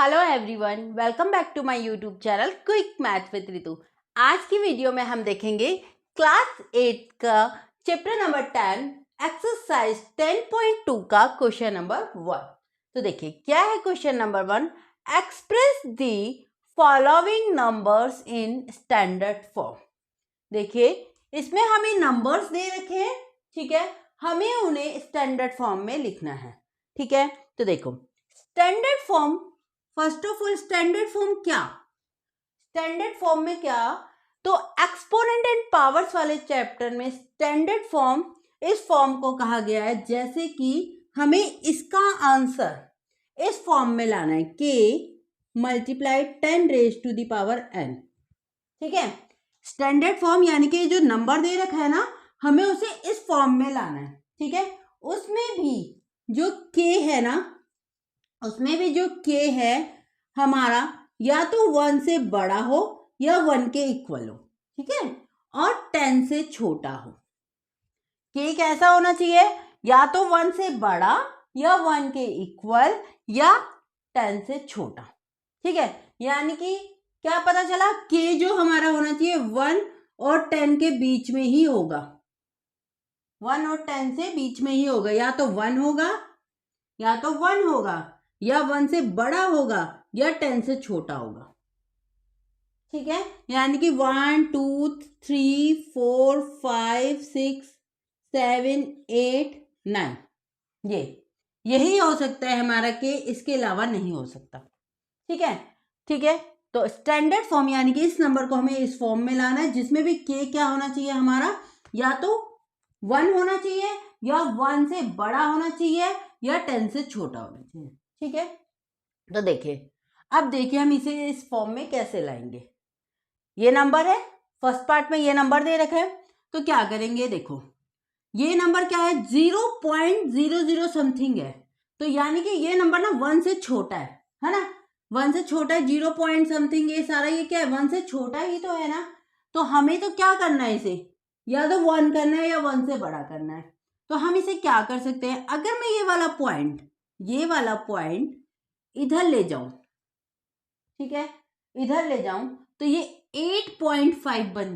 Hello everyone, welcome back to my YouTube channel quick math with Ritu. आज की video में हम देखेंगे क्लास 8 का चैप्टर नंबर 10 एक्सरसाइज 10.2 का क्वेश्चन नंबर 1। तो देखिए क्या है question number 1। Express the following numbers in standard form. देखिए इसमें हमें नंबर्स दे रखे हैं, ठीक है, हमें उन्हें स्टैंडर्ड फॉर्म में लिखना है, ठीक है। तो देखो standard form, first of all standard form क्या, स्टैंडर्ड फॉर्म में क्या, तो एक्सपोनेंट एंड पावर्स वाले चैप्टर में स्टैंडर्ड फॉर्म इस फॉर्म को कहा गया है जैसे कि हमें इसका आंसर इस फॉर्म में लाना है k multiply 10 raise to the power n, ठीक है। स्टैंडर्ड फॉर्म यानी कि जो नंबर दे रखा है ना, हमें उसे इस फॉर्म में लाना है, ठीक है। उसमें भी जो k है ना, उसमें भी जो k है हमारा या तो 1 से बड़ा हो या 1 के इक्वल हो, ठीक है, और 10 से छोटा हो। k कैसा होना चाहिए, या तो 1 से बड़ा या 1 के इक्वल या 10 से छोटा, ठीक है। यानी कि क्या पता चला, k जो हमारा होना चाहिए 1 और 10 के बीच में ही होगा, 1 और 10 से बीच में ही होगा, या तो 1 होगा या तो 1 होगा या 1 से बड़ा होगा या 10 से छोटा होगा, ठीक है। यानी कि 1 2 3 4 5 6 7 8 9 यही हो सकता है हमारा के, इसके अलावा नहीं हो सकता, ठीक है, ठीक है। तो स्टैंडर्ड फॉर्म यानी कि इस नंबर को हमें इस फॉर्म में लाना है जिसमें भी के क्या होना चाहिए हमारा, या तो 1 होना चाहिए या 1 से बड़ा होना चाहिए या 10 से छोटा होना चाहिए, ठीक है। तो देखिए अब देखिए हम इसे इस फॉर्म में कैसे लाएंगे। ये नंबर है, फर्स्ट पार्ट में ये नंबर दे रखे हैं, तो क्या करेंगे, देखो ये नंबर क्या है 0.00 समथिंग है, तो यानी कि ये नंबर ना 1 से छोटा है ना, 1 से छोटा है, 0 पॉइंट समथिंग, ये सारा ये क्या है 1 से छोटा ही तो है ना। तो हमें तो क्या करना है, इसे या तो 1 करना है या 1 से बड़ा करना है। तो हम इसे क्या कर सकते हैं, अगर मैं ये वाला पॉइंट इधर ले जाऊं, ठीक है, इधर ले जाऊं तो ये 8.5 बन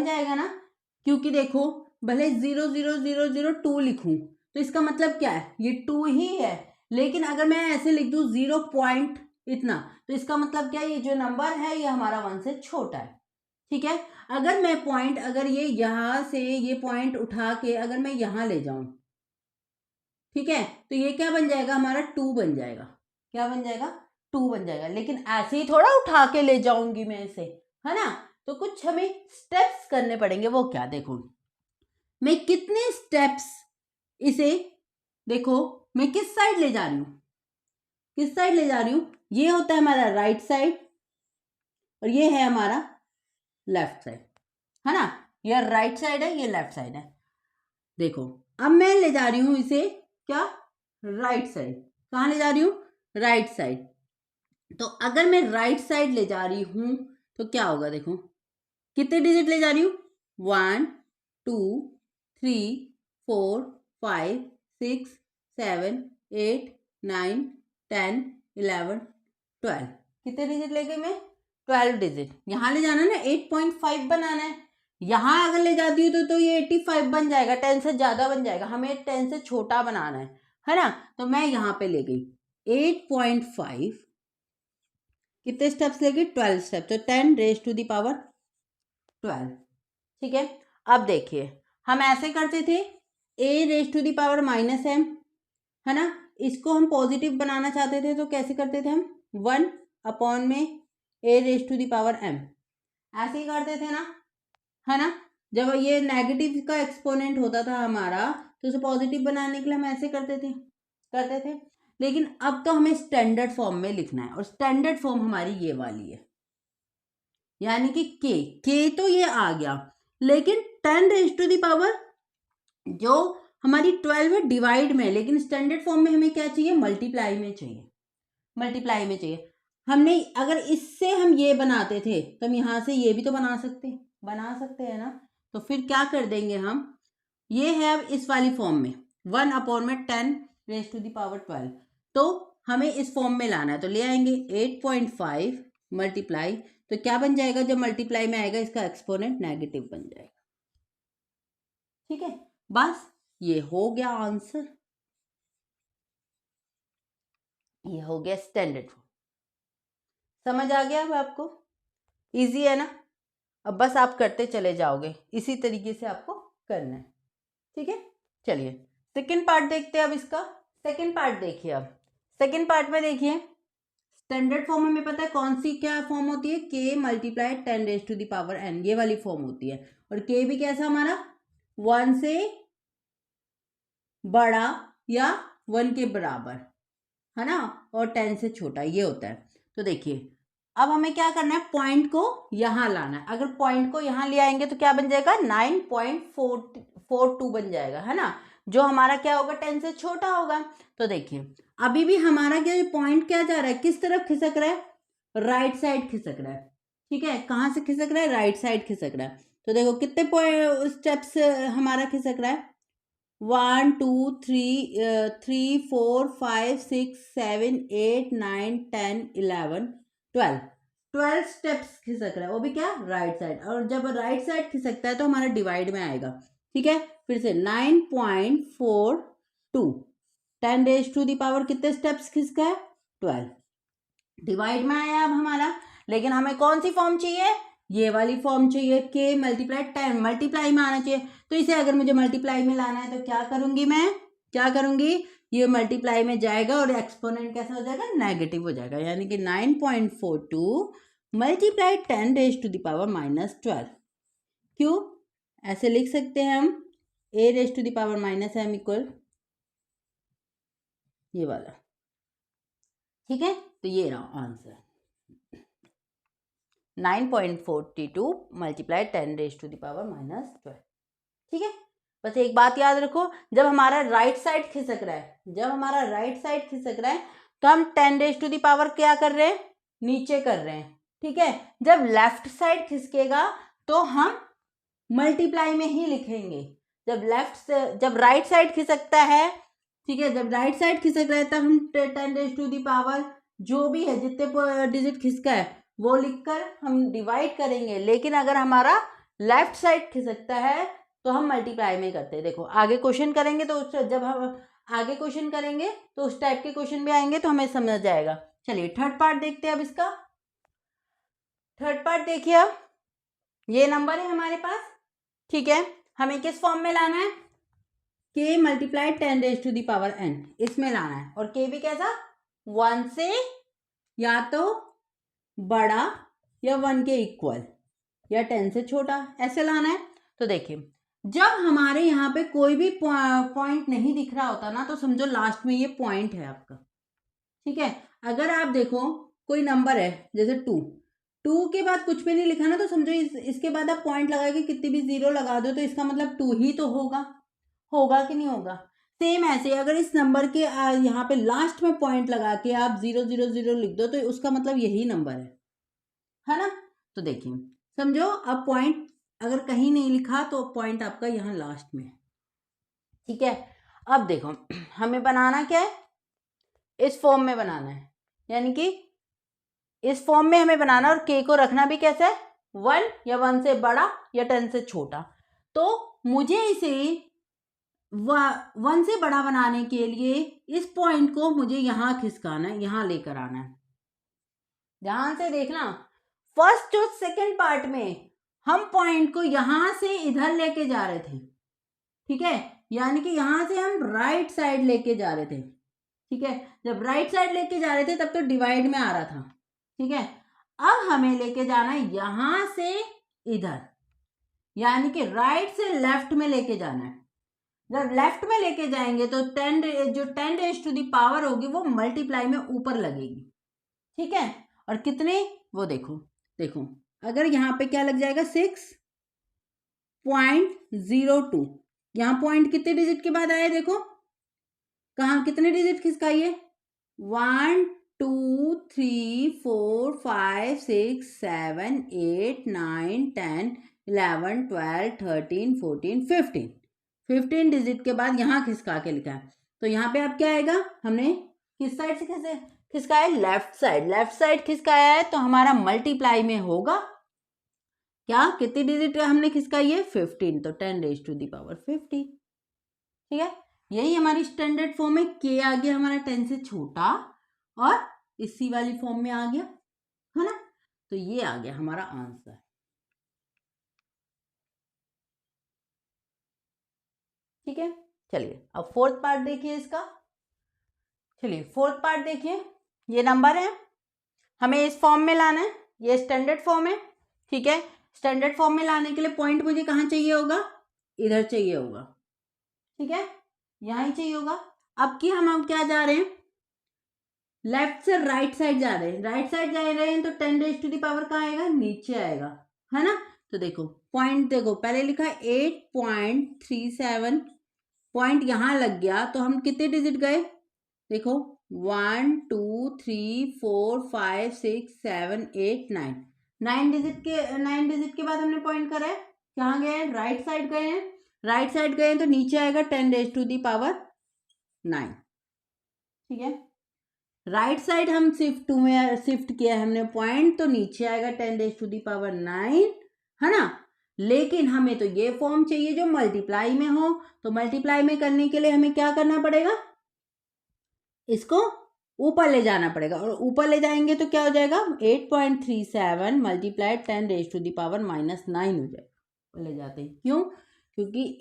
जाएगा ना, क्योंकि देखो भले 0.0002 लिखूं तो इसका मतलब क्या है, ये 2 ही है, लेकिन अगर मैं ऐसे लिख दूं 0 पॉइंट इतना, तो इसका मतलब क्या है, ये जो नंबर है ये हमारा 1 से छोटा है, ठीक है। अगर मैं पॉइंट, अगर ये यहां से ये पॉइंट उठा के अगर मैं यहां ले जाऊं, ठीक है, तो ये क्या बन जाएगा हमारा 2 बन जाएगा, क्या बन जाएगा 2 बन जाएगा। लेकिन ऐसे ही थोड़ा उठा के ले जाऊंगी मैं इसे, है ना, तो कुछ हमें स्टेप्स करने पड़ेंगे। वो क्या, देखो मैं कितने स्टेप्स इसे, देखो मैं किस साइड ले जा रही हूं, किस साइड ले जा रही हूं, ये होता है हमारा राइट साइड और ये है हमारा लेफ्ट साइड, है ना, ये राइट साइड है ये लेफ्ट साइड है। देखो अब मैं ले जा रही हूं इसे क्या, राइट साइड, कहां ले जा रही हूं राइट साइड। तो अगर मैं राइट साइड ले जा रही हूं तो क्या होगा, देखो कितने डिजिट ले जा रही हूं, 1 2 3 4 5 6 7 8 9 10 11 12, कितने डिजिट ले गई मैं, 12 डिजिट। यहां ले जाना ना 8.5 बनाना है, यहां अगर ले जाती हूँ तो ये 85 बन जाएगा, 10 से ज्यादा बन जाएगा, हमें 10 से छोटा बनाना है ना। तो मैं यहां पे ले गई 8.5, कितने स्टेप्स लेगी 12 स्टेप्स, तो 10 रेज टू द पावर 12, ठीक है। अब देखिए हम ऐसे करते थे a raise to the power -m, है ना, इसको हम पॉजिटिव बनाना चाहते थे तो कैसे करते थे हम 1 अपॉन में a raise to the power m, ऐसे ही करते थे ना, है ना। जब ये नेगेटिव का एक्सपोनेंट होता था हमारा तो उसे पॉजिटिव बनाने के लिए हम ऐसे करते थे। लेकिन अब तो हमें स्टैंडर्ड फॉर्म में लिखना है, और स्टैंडर्ड फॉर्म हमारी ये वाली है, यानी कि के तो ये आ गया, लेकिन 10 रेज टू द पावर जो हमारी 12 है डिवाइड में, लेकिन स्टैंडर्ड फॉर्म में हमें क्या चाहिए, मल्टीप्लाई में चाहिए। हमने अगर इससे हम ये बनाते थे तो हम यहाँ से ये भी तो बना सकते हैं ना। तो फिर क्या कर देंगे हम, ये है अब इस वाली फॉर्म में 1 अपॉन में 10 रेज टू द पावर 12, तो हमें इस फॉर्म में लाना है, तो ले आएंगे 8.5 मल्टीप्लाई, तो क्या बन जाएगा, जब मल्टीप्लाई में आएगा इसका एक्सपोनेंट नेगेटिव बन जाएगा। ठीक है, बस ये हो गया आंसर, ये हो गया स्टैंडर्ड फॉर्म। समझ आ गया अब आपको, इजी है ना। अब बस आप करते चले जाओगे, इसी तरीके से आपको करना है। ठीक है, चलिए सेकंड पार्ट देखते हैं अब इसका। सेकंड पार्ट देखिए, अब सेकंड पार्ट में देखिए स्टैंडर्ड फॉर्म हमें पता है कौन सी क्या फॉर्म होती है, k multiply 10 raise to the power n, ये वाली फॉर्म होती है। और k भी कैसा हमारा 1 से बड़ा या 1 के बराबर, है ना, और 10 से छोटा, ये होता है। तो देखिए अब हमें क्या करना है, पॉइंट को यहाँ लाना है। अगर पॉइंट को यहाँ ले आएंगे तो क्या बन जाएगा, 9.42 बन जाएगा, है ना, जो हमारा क्या होगा 10 से छोटा होगा। तो देखिए अभी भी हमारा क्या पॉइंट क्या जा रहा है, किस तरफ खिसक रहा है, राइट साइड खिसक रहा है। ठीक है, कहाँ से खिसक रहा है, राइट साइड खिसक रहा है। तो देखो कितने स्टेप्स हमारा खिसक रहा है, 1 2 3 4 5 6 7 8 9 10 11 12 स्टेप्स खिसक रहा है, वो भी क्या राइट साइड। और जब राइट साइड खिसकता है तो हमारा डिवाइड में आएगा। ठीक है, फिर से 9.42 10 रेज टू दी पावर कितने स्टेप्स खिसका है, 12, डिवाइड में आया अब हमारा। लेकिन हमें कौन सी फॉर्म चाहिए, ये वाली फॉर्म चाहिए, k मल्टीप्लाई 10, मल्टीप्लाई में आना चाहिए। तो इसे अगर मुझे मल्टीप्लाई में लाना है तो क्या करूंगी, मैं क्या करूंगी, ये मल्टीप्लाई में जाएगा और एक्सपोनेंट कैसा हो जाएगा, नेगेटिव हो जाएगा। यानी कि 9.42 multiply 10 raise to the power -12। क्यों, ऐसे लिख सकते हैं हम, a raise to the power -m equal ये वाला। ठीक है, तो ये रहा answer, 9.42 multiply 10 raise to the power -12। ठीक है, बस एक बात याद रखो, जब हमारा राइट साइड खिसक रहा है, जब हमारा राइट साइड खिसक रहा है तो हम 10 रेज टू द पावर क्या कर रहे हैं, नीचे कर रहे हैं। ठीक है, जब लेफ्ट साइड खिसकेगा तो हम मल्टीप्लाई में ही लिखेंगे। जब राइट साइड खिसकता है, ठीक है, जब राइट साइड खिसक रहा है तब हम 10 रेज टू द पावर जो भी है, जितने डिजिट खिसका है वो लिखकर हम डिवाइड करेंगे। लेकिन अगर हमारा लेफ्ट साइड खिसकता है तो हम मल्टीप्लाई में करते हैं। देखो आगे क्वेश्चन करेंगे तो जब हम आगे क्वेश्चन करेंगे तो उस टाइप के क्वेश्चन भी आएंगे तो हमें समझ जाएगा। चलिए थर्ड पार्ट देखते हैं अब इसका। थर्ड पार्ट देखिए, अब ये नंबर है हमारे पास। ठीक है, हमें किस फॉर्म में लाना है, k multiply 10 raise to the power n, इसमें लाना है। और k भी कैसा 1 से या तो बड़ा या 1 के इक्वल या 10 से छोटा, ऐसे लाना है। तो देखिए जब हमारे यहाँ पे कोई भी पॉइंट नहीं दिख रहा होता ना, तो समझो लास्ट में ये पॉइंट है आपका। ठीक है, अगर आप देखो कोई नंबर है जैसे 2 के बाद कुछ भी नहीं लिखा ना, तो समझो इसके बाद आप पॉइंट लगा के कितनी भी जीरो लगा दो तो इसका मतलब 2 ही तो होगा कि नहीं होगा। सेम ऐसे अगर इस नंबर के यहाँ पे लास्ट में पॉइंट लगा के आप 000 लिख दो तो उसका मतलब यही नंबर है ना। तो देखिए समझो अब पॉइंट अगर कहीं नहीं लिखा तो पॉइंट आपका यहाँ लास्ट में है। ठीक है, अब देखो हमें बनाना क्या है, इस फॉर्म में बनाना है, यानी कि इस फॉर्म में हमें बनाना, और k को रखना भी कैसे है, 1 या 1 से बड़ा या 10 से छोटा। तो मुझे इसे 1 से बड़ा बनाने के लिए इस पॉइंट को मुझे यहाँ खिसकाना है, यहाँ लेकर आना है। ध्यान से देखना, फर्स्ट और सेकंड पार्ट में हम पॉइंट को यहां से इधर लेके जा रहे थे। ठीक है, यानी कि यहां से हम राइट साइड लेके जा रहे थे। ठीक है, जब राइट साइड लेके जा रहे थे तब तो डिवाइड में आ रहा था। ठीक है, अब हमें लेके जाना है यहां से इधर, यानी कि राइट से लेफ्ट में लेके जाना है। जब लेफ्ट में लेके जाएंगे तो 10 रेज टू दी पावर होगी वो मल्टीप्लाई में ऊपर लगेगी। ठीक है, और कितने वो देखो अगर यहाँ पे क्या लग जाएगा 6.02, यहाँ पॉइंट कितने डिजिट के बाद आए, देखो कहाँ कितने डिजिट खिसकाइए, 1 2 3 4 5 6 7 8 9 10 11 12 13 14 15 डिजिट के बाद यहाँ खिसका के लिखा है। तो यहाँ पे अब क्या आएगा, हमने किस साइड से खिसका है, लेफ्ट साइड, लेफ्ट साइड खिसकाया है तो हमारा मल्टीप्लाई में होगा क्या, कितनी डिजिट हमने खिसकाई है 15, तो 10⁻50। ठीक है, यही हमारी स्टैंडर्ड फॉर्म में के आ गया हमारा 10 से छोटा और इसी वाली फॉर्म में आ गया है ना, तो ये आ गया हमारा आंसर। ठीक है, चलिए अब फोर्थ पार्ट देखिए इसका। चलिए फोर्थ पार्ट देखिए, ये नंबर है, हमें इस फॉर्म में लाना है, ये स्टैंडर्ड फॉर्म है। ठीक है, स्टैंडर्ड फॉर्म में लाने के लिए पॉइंट मुझे कहाँ चाहिए होगा, इधर चाहिए होगा। ठीक है, यहाँ ही चाहिए होगा। अब की हम क्या जा रहे हैं, लेफ्ट से राइट साइड जा रहे हैं, राइट साइड जा रहे हैं तो 10⁻⁴ कहाँ आएगा, नीचे आएगा है ना। तो देखो पॉइंट, देखो पहले लिखा है 8.37, पॉइंट यहाँ लग गया तो हम कितने डिजिट गए, देखो 1 2 3 4 5 6 7 8 9, 9 डिजिट के बाद हमने पॉइंट करा है, कहाँ गए हैं, राइट साइड गए हैं, राइट साइड गए हैं तो नीचे आएगा 10⁻⁹। ठीक है, राइट साइड हम शिफ्ट किया है हमने पॉइंट, तो नीचे आएगा 10⁻⁹ है ना। लेकिन हमें तो ये फॉर्म चाहिए जो मल्टीप्लाई में हो, तो मल्टीप्लाई में करने के लिए हमें क्या करना पड़ेगा, इसको ऊपर ले जाना पड़ेगा, और ऊपर ले जाएंगे तो क्या हो जाएगा 8.37 मल्टीप्लाई 10⁻⁻⁹ हो जाएगा, ले जाते हैं क्यों, क्योंकि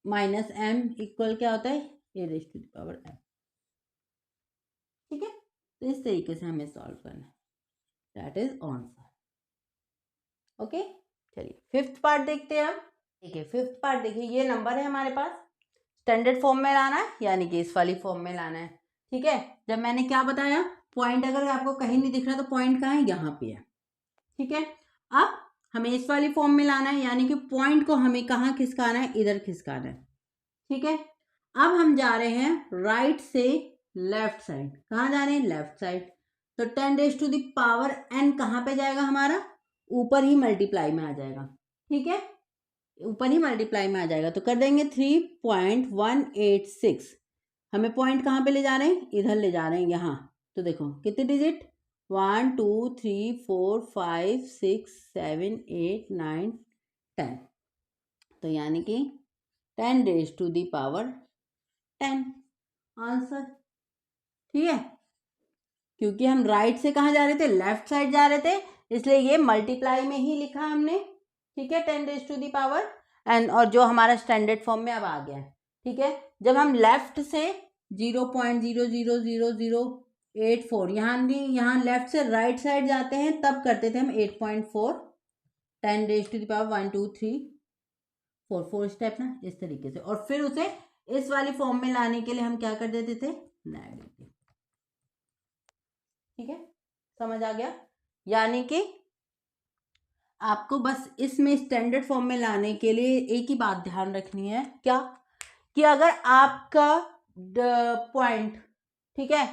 a⁻m इक्वल क्या होता है a⁻m। ठीक है, तो इस तरीके से हमें सॉल्व करना है, दैट इज आंसर। ओके, चलिए फिफ्थ पार्ट देखते हैं हम। ठीक है, फिफ्थ पार्ट देखिए, ये नंबर है हमारे पास, स्टैंडर्ड फॉर्म में लाना है यानी कि इस वाली फॉर्म में लाना है। ठीक है, जब मैंने क्या बताया, पॉइंट अगर आपको कहीं नहीं दिख रहा तो पॉइंट कहाँ है, यहाँ पे है। ठीक है, अब हमें इस वाली फॉर्म में लाना है यानी कि पॉइंट को हमें कहाँ खिसकाना है, इधर खिसकाना है। ठीक है, अब हम जा रहे हैं राइट से लेफ्ट साइड, कहाँ जा रहे हैं, लेफ्ट साइड, तो 10⁻n कहाँ पे जाएगा हमारा, ऊपर ही मल्टीप्लाई में आ जाएगा। ठीक है, ऊपर ही मल्टीप्लाई में आ जाएगा, तो कर देंगे 3.186, हमें पॉइंट कहाँ पे ले जा रहे हैं, इधर ले जा रहे हैं यहाँ, तो देखो कितने डिजिट 1 2 3 4 5 6 7 8 9 10, तो यानी कि 10⁻10 आंसर। ठीक है, क्योंकि हम राइट से कहाँ जा रहे थे, लेफ्ट साइड जा रहे थे, इसलिए ये मल्टीप्लाई में ही लिखा हमने। ठीक है, 10⁻n, और जो हमारा स्टैंडर्ड फॉर्म में अब आ गया है। ठीक है, जब हम लेफ्ट से 0.0000084 यहाँ लेफ्ट से राइट साइड जाते हैं तब करते थे हम 8.4, 10⁻1 2 3 4 स्टेप ना, इस तरीके से, और फिर उसे इस वाली फॉर्म में लाने के लिए हम क्या कर देते थे, नेगेटिव। ठीक है, समझ आ गया, यानी कि आपको बस इसमें स्टैंडर्ड फॉर्म में लाने के लिए एक ही बात ध्यान रखनी है, क्या, कि अगर आपका पॉइंट, ठीक है,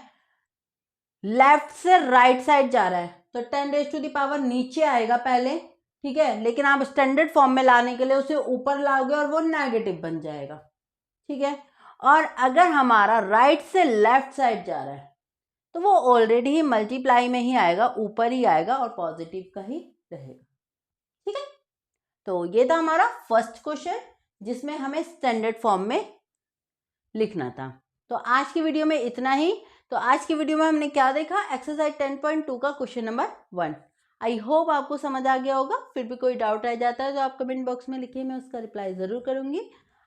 लेफ्ट से राइट साइड जा रहा है तो 10⁻⁴ नीचे आएगा पहले। ठीक है, लेकिन आप स्टैंडर्ड फॉर्म में लाने के लिए उसे ऊपर लाओगे और वो नेगेटिव बन जाएगा। ठीक है, और अगर हमारा राइट से लेफ्ट साइड जा रहा है तो वो ऑलरेडी ही मल्टीप्लाई में ही आएगा, ऊपर ही आएगा और पॉजिटिव का ही रहेगा। ठीक है, तो ये था हमारा फर्स्ट क्वेश्चन जिसमें हमें स्टैंडर्ड फॉर्म में लिखना था। तो आज की वीडियो में इतना ही। तो आज की वीडियो में हमने क्या देखा, एक्सरसाइज 10.2 का क्वेश्चन नंबर 1। आई होप आपको समझ आ गया होगा। फिर भी कोई डाउट रह जाता है तो आप कमेंट बॉक्स में लिखिए, मैं उसका रिप्लाई ज़रूर करूँगी।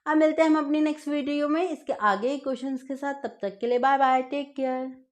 अब मिलते हैं हम अपनी नेक्स्ट वीडियो में इसके आगे क्वेश्चंस के साथ। तब तक के लिए बाय बाय, टेक केयर।